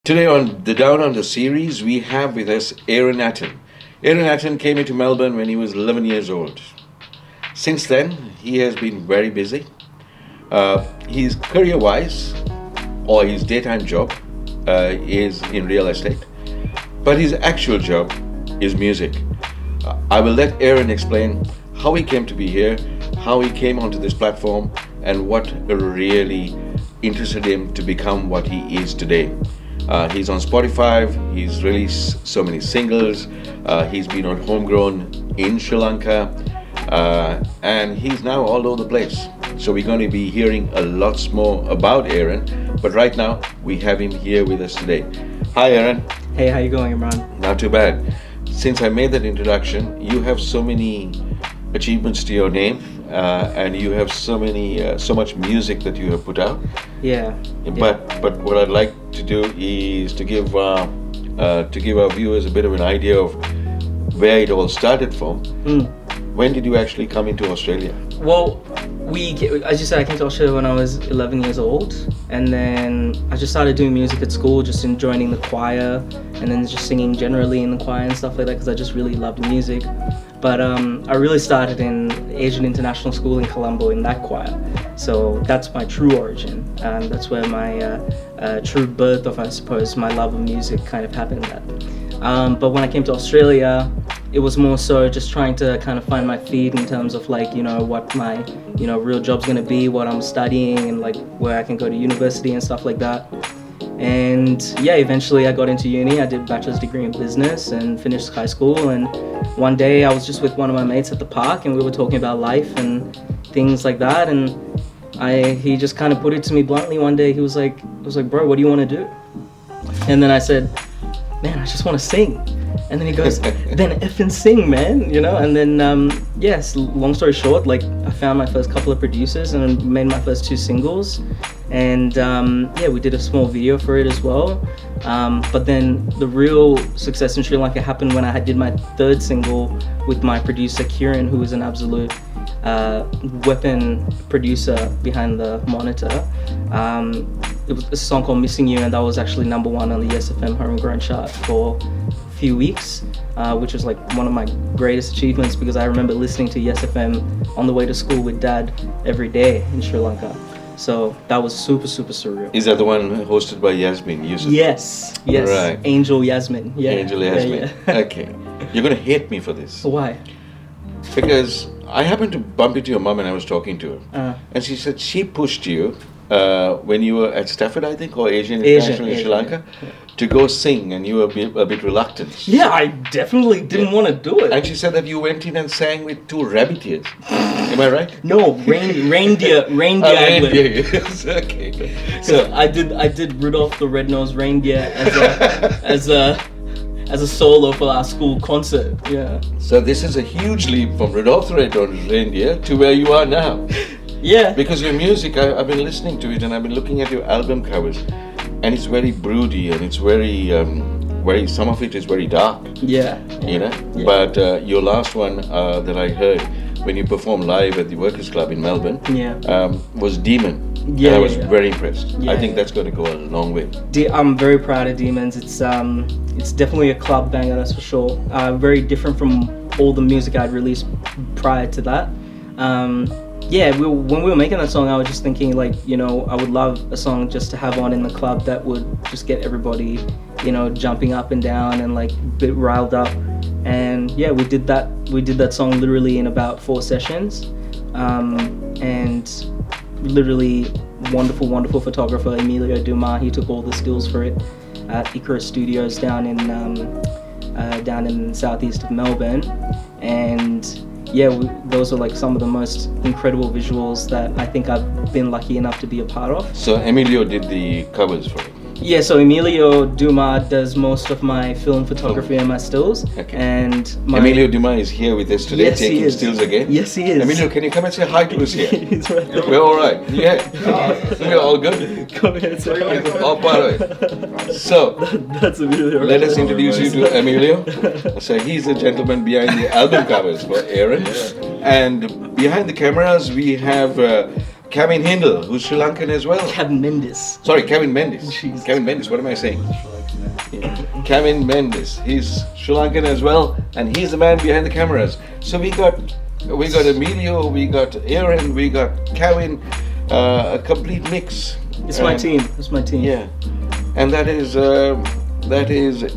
Today on the Down Under series, we have with us Aaron Atton. Aaron Atton came into Melbourne when he was 11 years old. Since then, he has been very busy. His career-wise, or his daytime job, is in real estate. But his actual job is music. I will let Aaron explain how he came to be here, how he came onto this platform, and what really interested him to become what he is today. He's on Spotify, he's released so many singles, he's been on Homegrown in Sri Lanka, and he's now all over the place. So we're going to be hearing a lot more about Aaron, but right now we have him here with us today. Hi Aaron. Hey, how you going, Imran? Not too bad. Since I made that introduction, you have so many achievements to your name, and you have so much music that you have put out. Yeah. But what I'd like to do is to give our viewers a bit of an idea of where it all started from. When did you actually come into Australia? Well, as you said, I came to Australia when I was 11 years old, and then I just started doing music at school, just joining the choir, and then just singing generally in the choir and stuff like that, because I just really loved music. But I really started in Asian International School in Colombo in that choir. So that's my true origin. That's where my true birth of, I suppose, my love of music kind of happened at. But when I came to Australia, it was more so just trying to kind of find my feet in terms of what my real job's gonna be, what I'm studying, and where I can go to university and stuff like that. And yeah, eventually I got into uni. I did a bachelor's degree in business and finished high school. And one day I was just with one of my mates at the park, and we were talking about life and things like that. And he just kind of put it to me bluntly one day. He was like, "Bro, what do you want to do?" And then I said, "Man, I just want to sing." And then he goes, "Then effing sing, man," And then yes, long story short, I found my first couple of producers and made my first 2 singles, and we did a small video for it as well. But then the real success in Sri Lanka happened when I did my 3rd single with my producer Kieran, who is an absolute weapon producer behind the monitor. It was a song called Missing You, and that was actually #1 on the Yes FM Homegrown chart for a few weeks, which was one of my greatest achievements, because I remember listening to Yes FM on the way to school with Dad every day in Sri Lanka. So that was super, super surreal. Is that the one hosted by Yasmin Yusuf? Yes. Right. Angel Yasmin. Yeah. Angel Yasmin. Yeah. Okay. You're going to hate me for this. Why? Because I happened to bump into your mum and I was talking to her. And she said she pushed you when you were at Stafford, I think, or Asian International in Sri Lanka, to go sing, and you were a bit reluctant. Yeah, I definitely didn't want to do it. And she said that you went in and sang with 2 rabbit ears. Am I right? No, reindeer. Reindeer, yes. Okay. So I did Rudolph the Red-Nosed Reindeer as a solo for our school concert. Yeah. So this is a huge leap from Rudolph the Red-Nosed Reindeer to where you are now. Yeah. Because your music, I've been listening to it, and I've been looking at your album covers, and it's very broody, and it's very, some of it is very dark. Yeah. Yeah. But your last one that I heard when you performed live at the Workers Club in Melbourne, was Demon. Yeah. And I was very impressed. Yeah, I think that's going to go a long way. I'm very proud of Demons. It's definitely a club banger, that's for sure. Very different from all the music I'd released prior to that. When we were making that song, I was just thinking, I would love a song just to have on in the club that would just get everybody, jumping up and down and a bit riled up. And yeah, we did that song literally in about 4 sessions. And literally wonderful photographer Emilio Dumas, he took all the stills for it at Icarus Studios down in southeast of Melbourne. And yeah, those are some of the most incredible visuals that I think I've been lucky enough to be a part of. So Emilio did the covers for it? Yeah, so Emilio Dumas does most of my film photography and my stills. Okay. And Emilio Dumas is here with us today, taking stills again. Yes, he is. Emilio, can you come and say hi to us here? He's right there. We're all right. Yeah. We're all good. Come here and say hi. All part of it. So, that's Emilio. Let us introduce you to Emilio. So he's the gentleman behind the album covers for Aaron. And behind the cameras, we have Kevin Hindle, who's Sri Lankan as well. Kevin Mendes. Sorry, Kevin Mendes. Jesus. Kevin Mendes, what am I saying? Kevin Mendes, he's Sri Lankan as well, and he's the man behind the cameras. So we got Emilio, we got Aaron, we got Kevin, a complete mix. It's my team. It's my team. Yeah, and that is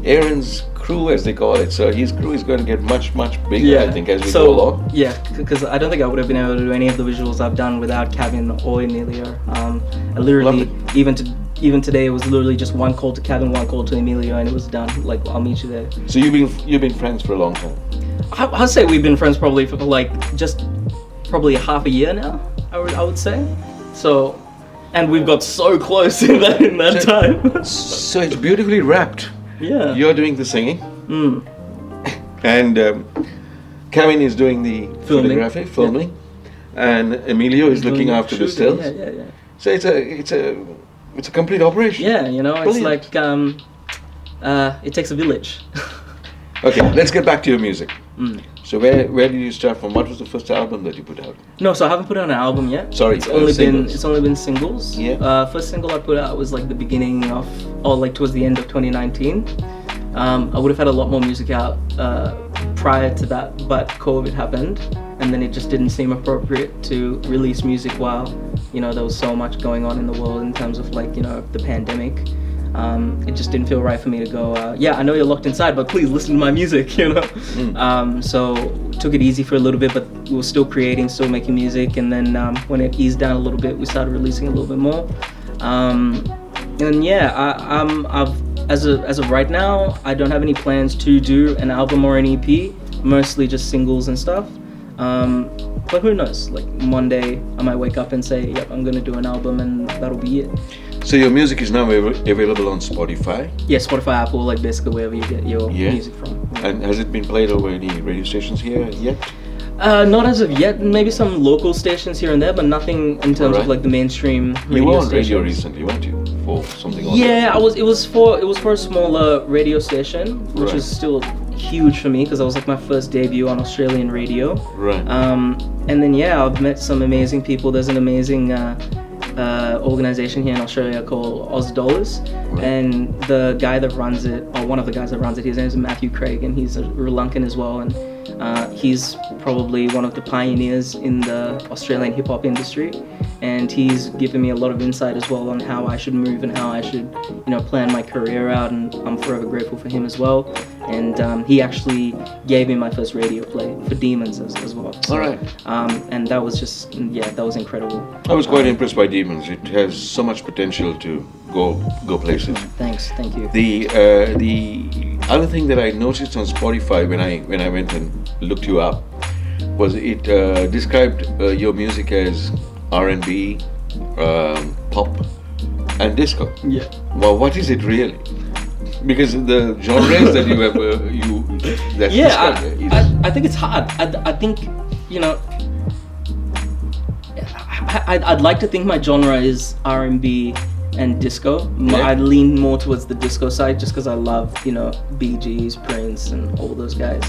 Aaron's crew, as they call it. So his crew is going to get much bigger, I think, as we go along. Yeah, because I don't think I would have been able to do any of the visuals I've done without Kevin or Emilio. I literally, even today, it was literally just one call to Kevin, one call to Emilio, and it was done. Like, I'll meet you there. So you've been friends for a long time. I'd say we've been friends probably for probably half a year now. I would say. So, and we've got so close in that time. So it's beautifully wrapped. Yeah. You're doing the singing. And Kevin is doing the photography, filming, and Emilio is looking after the stills. Yeah. So it's a complete operation. Yeah, Brilliant. it's like it takes a village. Okay, let's get back to your music. So where did you start from? What was the first album that you put out? No, so I haven't put out an album yet. Sorry, it's only singles. been singles. Yeah. First single I put out was like the beginning of, or like towards the end of 2019. I would have had a lot more music out prior to that, but COVID happened, and then it just didn't seem appropriate to release music while there was so much going on in the world in terms of like the pandemic. It just didn't feel right for me to go, I know you're locked inside, but please listen to my music, So took it easy for a little bit, but we were still creating, still making music, and then when it eased down a little bit, we started releasing a little bit more. And yeah, as of right now, I don't have any plans to do an album or an EP, mostly just singles and stuff. But who knows, like one day I might wake up and say, yep, I'm gonna do an album, and that'll be it. So your music is now available on Spotify? Yeah, Spotify, Apple, like basically wherever you get your music from. Yeah. And has it been played over any radio stations here yet? Not as of yet. Maybe some local stations here and there, but nothing in terms of like the mainstream radio You were on stations. radio recently, weren't you? For something. Yeah, It was for a smaller radio station, which was still huge for me because that was like my first debut on Australian radio. Right. And then I've met some amazing people. There's an amazing organization here in Australia called Oz Dollars, and the guy that runs it, or one of the guys that runs it, his name is Matthew Craig, and he's a Sri Lankan as well, and he's probably one of the pioneers in the Australian hip hop industry, and he's given me a lot of insight as well on how I should move and how I should, plan my career out, and I'm forever grateful for him as well. And he actually gave me my first radio play for Demons as well. So, all right. And that was just, that was incredible. I was quite impressed by Demons. It has so much potential to go places. Thanks, thank you. The other thing that I noticed on Spotify when I went and looked you up was it described your music as R&B, pop, and disco. Yeah. Well, what is it really? Because the genres that you have, I think it's hard. I think, I'd like to think my genre is R&B and disco. I lean more towards the disco side just because I love, Bee Gees, Prince, and all those guys.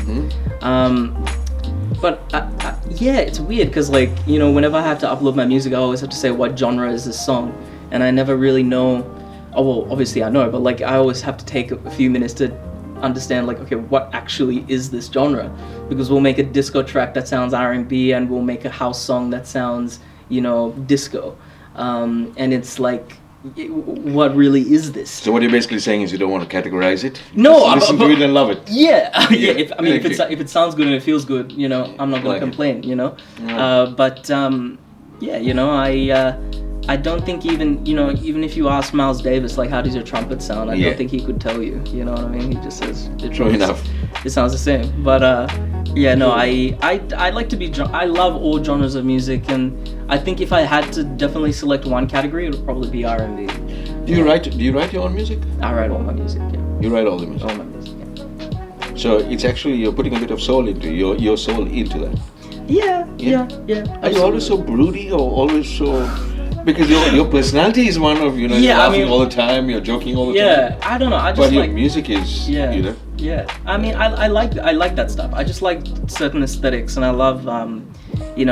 But it's weird because whenever I have to upload my music, I always have to say what genre is this song, and I never really know. Oh well, obviously I know, but I always have to take a few minutes to understand okay, what actually is this genre? Because we'll make a disco track that sounds R&B, and we'll make a house song that sounds disco, and it's what really is this? So what you're basically saying is you don't want to categorize it? No, just listen to it and love it. Yeah. If it sounds good and it feels good, I'm not gonna complain. I don't think even if you ask Miles Davis how does your trumpet sound, I don't think he could tell you. You know what I mean? He just says True enough. It sounds the same. But I like to be. I love all genres of music, and I think if I had to definitely select one category, it would probably be R&B. Do you write your own music? I write all my music. Yeah. You write all the music. All my music. Yeah. So it's actually you're putting a bit of soul into your soul into that. Yeah. Are you always so broody or always so? Because your personality is one of you're laughing all the time, you're joking all the time. Yeah, I don't know. I just but your music is Yeah. I mean, I like that stuff. I just like certain aesthetics, and I love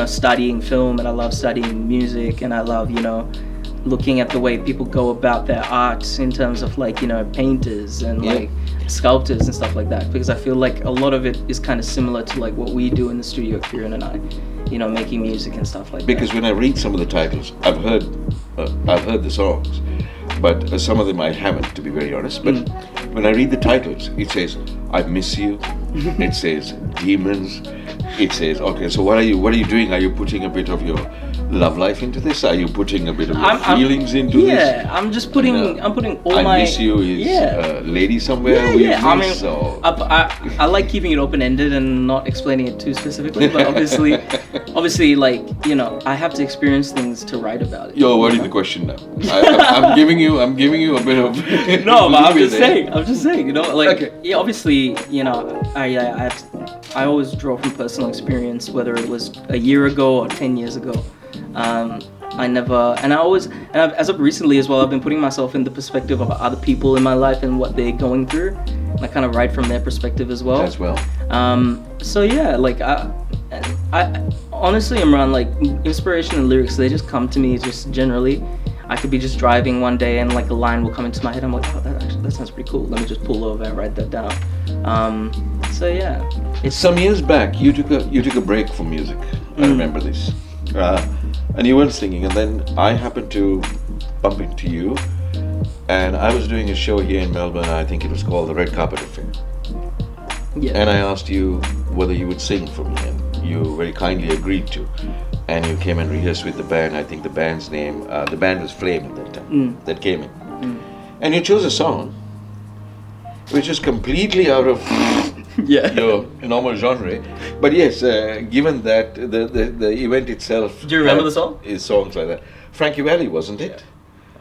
studying film, and I love studying music, and I love, looking at the way people go about their art in terms of like, painters and like sculptors and stuff like that, because I feel like a lot of it is kind of similar to like what we do in the studio, Kieran and I, making music and stuff like because that. when I read some of the titles, I've heard the songs, but some of them I haven't, to be very honest. But when I read the titles, it says "I Miss You," it says "Demons," it says, okay, so what are you doing? Are you putting a bit of your love life into this? Are you putting a bit of your feelings into this? Yeah, I'm just putting I'm putting all I my Miss You is lady somewhere who you miss, or... I like keeping it open-ended and not explaining it too specifically, but obviously like, I have to experience things to write about it. You're avoiding the question now. I'm giving you a bit of... No, but I'm just saying, like, okay. Yeah, obviously, I always draw from personal experience, whether it was a year ago or 10 years ago. As of recently as well, I've been putting myself in the perspective of other people in my life and what they're going through. And I kind of write from their perspective as well. So yeah, like I honestly, Imran, like inspiration and lyrics, they just come to me just generally. I could be just driving one day and like a line will come into my head. I'm like, oh, that sounds pretty cool. Let me just pull over and write that down. So yeah. Some years back, you took a break from music. I remember this. And you weren't singing, and then I happened to bump into you, and I was doing a show here in Melbourne. I think it was called the Red Carpet Affair. Yeah. And I asked you whether you would sing for me, and you very kindly agreed to. And you came and rehearsed with the band. I think the band's name, the band was Flame at that time, that came in. And you chose a song which is completely out of your normal genre. But yes, given that the event itself... Do you remember the song? Is songs like that. Frankie Valli, wasn't it?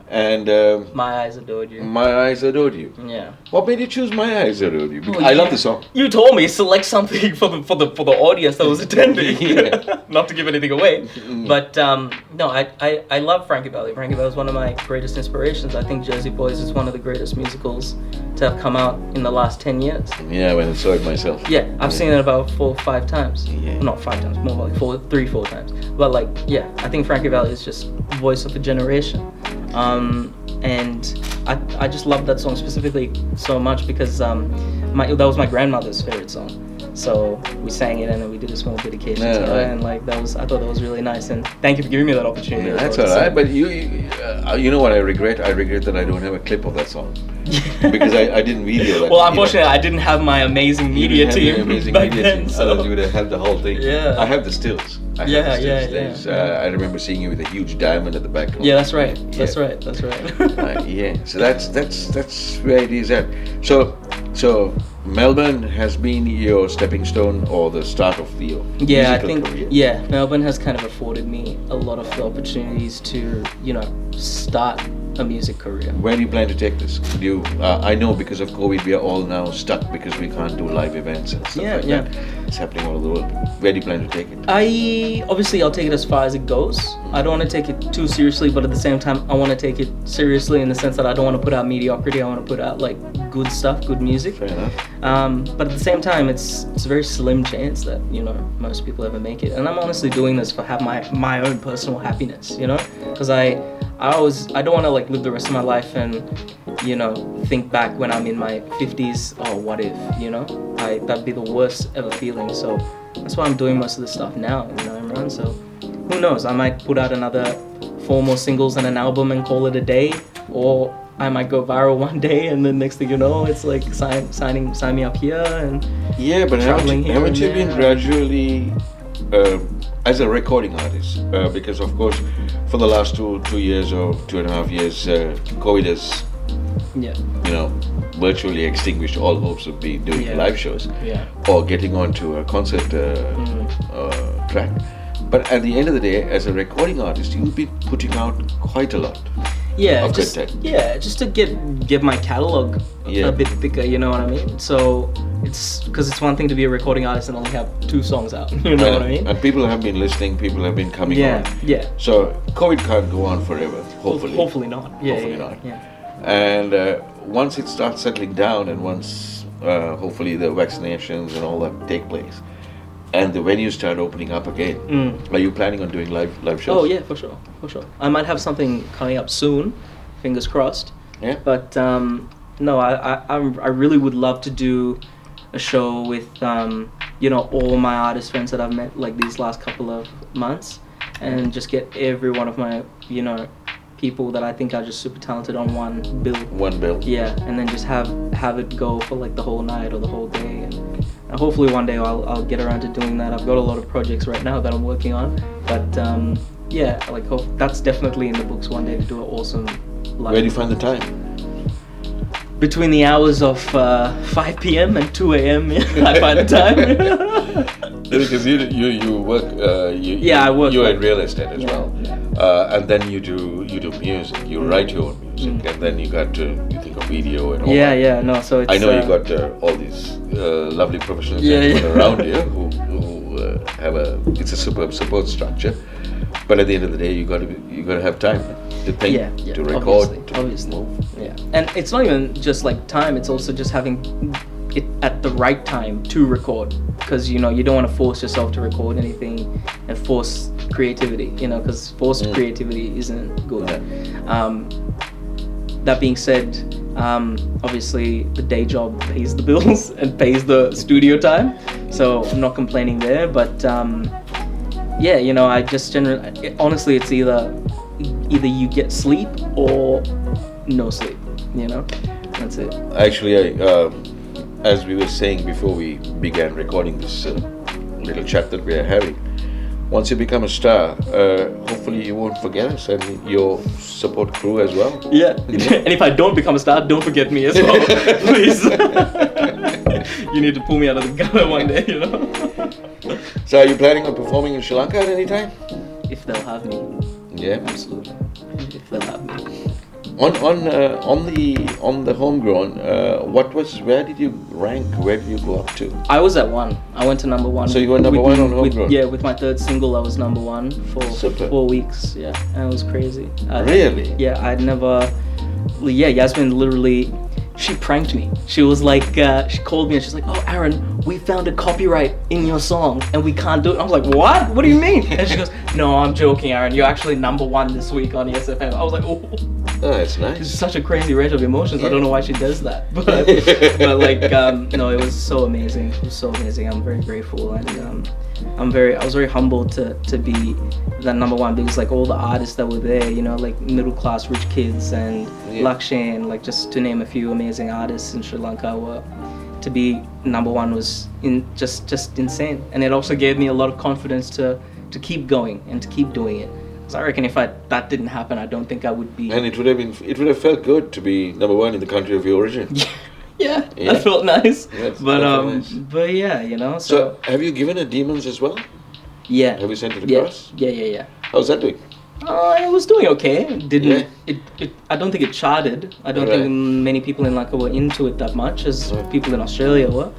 And My Eyes Adored You. My Eyes Adored You. Yeah. What made you choose My Eyes Adored You? Because I love the song. You told me select something for the audience that was attending. Not to give anything away, but no, I love Frankie Valli. Frankie Valli is one of my greatest inspirations. I think Jersey Boys is one of the greatest musicals to have come out in the last 10 years. Yeah, I went and saw it myself. Yeah, I've seen it about 4 or 5 times. Yeah. Not 5 times, more like 3-4 times. But like, yeah, I think Frankie Valli is just voice of a generation. And I just love that song specifically so much because that was my grandmother's favorite song. So we sang it and then we did a small dedication to her, and like I thought that was really nice. And thank you for giving me that opportunity. Yeah, that's alright. But you know what I regret? I regret that I don't have a clip of that song because I didn't video that. Well, unfortunately, I didn't have my amazing media team back then. So you would have had the whole thing. Yeah. I have the stills. I remember seeing you with a huge diamond at the back. Yeah, that's right. That's right. Yeah. So that's where it is at. So Melbourne has been your stepping stone or the start of your musical career? Yeah, Melbourne has kind of afforded me a lot of the opportunities to, start a music career. Where do you plan to take this? I know because of COVID we are all now stuck because we can't do live events and stuff that. It's happening all over the world. Where do you plan to take it? I'll take it as far as it goes. I don't want to take it too seriously, but at the same time I want to take it seriously in the sense that I don't want to put out mediocrity. I want to put out like good stuff, good music. Fair enough. But at the same time it's a very slim chance that most people ever make it, and I'm honestly doing this for my own personal happiness, because I don't want to like live the rest of my life and think back when I'm in my 50s, oh what if, that'd be the worst ever feeling. So that's why I'm doing most of this stuff now, Imran. So who knows, I might put out another 4 more singles and an album and call it a day, or I might go viral one day and then next thing you know it's like sign me up here and but haven't you been gradually as a recording artist, because of course for the last 2 years or 2.5 years COVID has virtually extinguished all hopes of doing live shows or getting onto a concert track. But at the end of the day, as a recording artist, you'll be putting out quite a lot of content. Yeah, just to get my catalog a bit thicker, you know what I mean? So it's one thing to be a recording artist and only have 2 songs out, you know what I mean? And people have been listening, people have been coming on. Yeah. So COVID can't go on forever, hopefully. Hopefully not. Hopefully not. And once it starts settling down and once hopefully the vaccinations and all that take place, and the venues start opening up again, are you planning on doing live shows? Oh yeah, for sure, for sure. I might have something coming up soon, fingers crossed. Yeah. But no, I really would love to do a show with all my artist friends that I've met like these last couple of months, and just get every one of my people that I think are just super talented on one bill. One bill. Yeah, and then just have it go for like the whole night or the whole day, and hopefully one day I'll get around to doing that. I've got a lot of projects right now that I'm working on, but yeah, like that's definitely in the books one day to do an awesome live. Where do you find the time? Between the hours of 5 p.m. and 2 a.m. I find the time. Because you work. I work. You're in real estate as Yeah. well, and then you do music. You write your own music, and then you think of video and all that. Yeah. No, so it's. I know you got all these lovely professionals around you who have it's a superb support structure, but at the end of the day, you got to have time to think, to record, obviously. Move. Yeah, and it's not even just like time; it's also just having it at the right time to record, because you don't want to force yourself to record anything and force creativity, because forced creativity isn't good. That being said, obviously the day job pays the bills and pays the studio time, so I'm not complaining there. But I just generally, honestly, it's either you get sleep or no sleep. That's it. Actually, as we were saying before we began recording this little chat that we are having, once you become a star, hopefully you won't forget us and your support crew as well. Yeah. And if I don't become a star, don't forget me as well, please. You need to pull me out of the gutter one day, So are you planning on performing in Sri Lanka at any time? If they'll have me. Yeah. Absolutely. If they'll have me. On the homegrown, where did you rank? Where did you go up to? I was at 1. I went to number 1. So you were number 1 on homegrown? With my third single, I was number 1 for Super. 4 weeks. Yeah, and it was crazy. Really? Yeah, I'd never. Yeah, Yasmin literally. She pranked me. She was like, she called me and she's like, "Oh, Aaron, we found a copyright in your song and we can't do it." I was like, "What? What do you mean?" And she goes, "No, I'm joking, Aaron. You're actually number 1 this week on ESFM." I was like, "Oh, that's nice." It's such a crazy range of emotions. Yeah. I don't know why she does that, but like, no, it was so amazing. It was so amazing. I'm very grateful, and I was very humbled to be that number 1, because like all the artists that were there, like middle class rich kids and Lakshan, like just to name a few amazing artists in Sri Lanka, to be number 1 was just insane. And it also gave me a lot of confidence to keep going and to keep doing it. So I reckon if that didn't happen, I don't think I would be. And it would have felt good to be number 1 in the country of your origin. Yeah, that felt nice. That's nice. But yeah, So have you given it Demons as well? Yeah. Have you sent it across? Yeah. How's that doing? It was doing okay. I don't think it charted. I don't think many people in Lanka were into it that much as people in Australia were.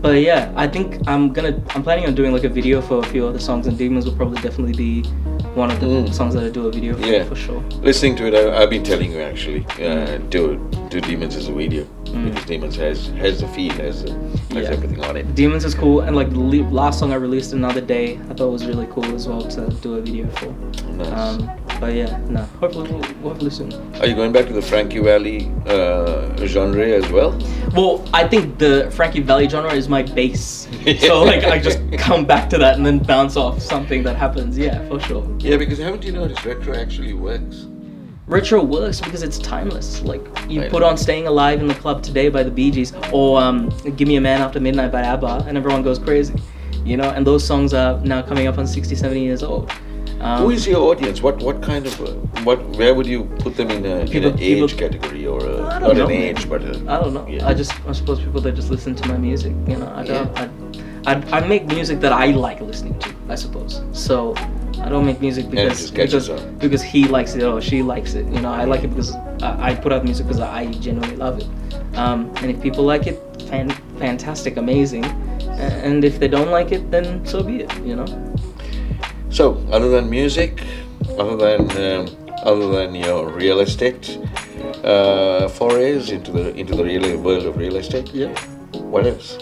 But yeah, I think I'm planning on doing like a video for a few other songs, and Demons will probably definitely be one of the songs that I do a video for sure. Listening to it, I've been telling you actually, do Demons as a video, because Demons has the feel, has everything on it. Demons is cool, and like the last song I released, Another Day, I thought was really cool as well to do a video for. Nice. But yeah, no, hopefully soon. Are you going back to the Frankie Valley genre as well? Well, I think the Frankie Valley genre is my base. So like I just come back to that and then bounce off something that happens. Yeah, for sure. Yeah, because haven't you noticed retro actually works? Retro works because it's timeless. Like you put on Staying Alive in the Club Today by the Bee Gees, or Give Me a Man After Midnight by ABBA, and everyone goes crazy. And those songs are now coming up on 60, 70 years old. Who is your audience? What kind of where would you put them in an age category, or not an age, but I don't know. Yeah. I suppose people that just listen to my music. I make music that I like listening to, I suppose. So I don't make music because he likes it or she likes it. I like it because I put out music because I genuinely love it. And if people like it, fantastic, amazing. And if they don't like it, then so be it. So, other than music, other than your real estate forays into the real world of real estate, what else?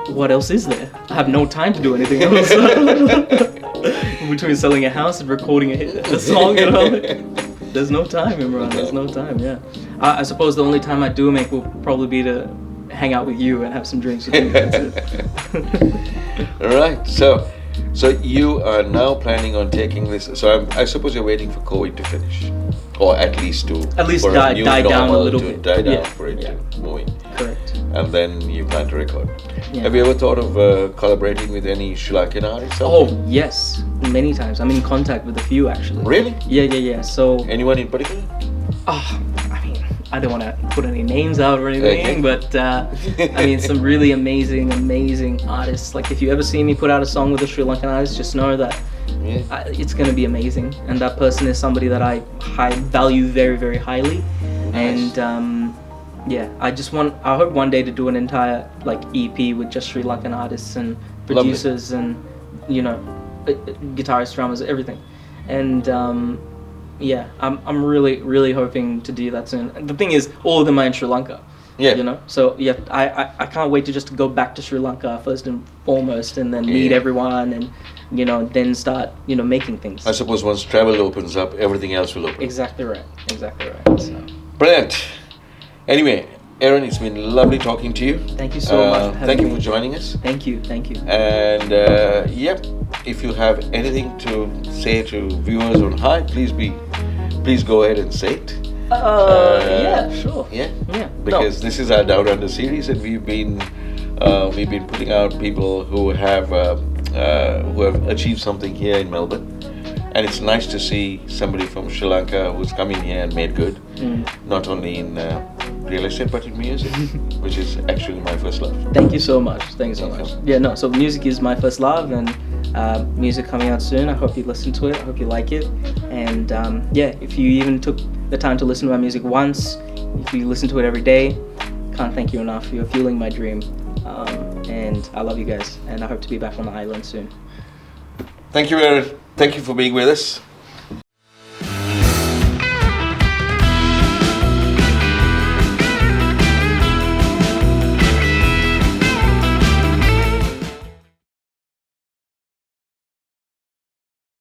what else is there? I have no time to do anything else. Between selling a house and recording a song, you know, there's no time, Imran. There's no time. Yeah, I suppose the only time I do make will probably be to hang out with you and have some drinks with you. That's it. All right. So you are now planning on taking this. So I suppose you're waiting for COVID to finish, or at least for a die new down a normal little to bit. die down Yeah, for it yeah. to move in. Correct. And then you plan to record. Yeah. Have you ever thought of collaborating with any Sri Lankan artists? out Oh there? yes, many times. I'm in contact with a few actually. Really? Yeah. So, Anyone in particular? I mean, I don't want to put any names out or anything, Okay. but I mean, some really amazing artists. Like, if you ever see me put out a song with a Sri Lankan artist, just know that Yeah. it's going to be amazing. And that person is somebody that I value very highly. Nice. And yeah, I hope one day to do an entire like EP with just Sri Lankan artists and producers and, you know, guitarists, drummers, everything. And yeah, I'm really hoping to do that soon. The thing is, all of them are in Sri Lanka. Yeah. You know, so yeah, I can't wait to just go back to Sri Lanka first and foremost, and then meet Yeah. everyone, and you know, then start making things. I suppose once travel opens up, everything else will open. Exactly right. So, Brilliant. Anyway, Aaron, it's been lovely talking to you. thank you so much for having Thank you me. for joining us. Thank you. And yeah, if you have anything to say to viewers on Hi, please go ahead and say it. Yeah, sure. Yeah, Yeah. because this is our Down Under series, and we've been putting out people who have achieved something here in Melbourne, and it's nice to see somebody from Sri Lanka who's come in here and made good, not only in real estate but in music, which is actually my first love. Thank you so much. Yeah, no, so music is my first love, and music coming out soon. I hope you listen to it. I hope you like it. And yeah, if you even took the time to listen to my music once, if you listen to it every day, can't thank you enough. You're fueling my dream. And I love you guys, and I hope to be back on the island soon. Thank you, Aaron. Thank you for being with us.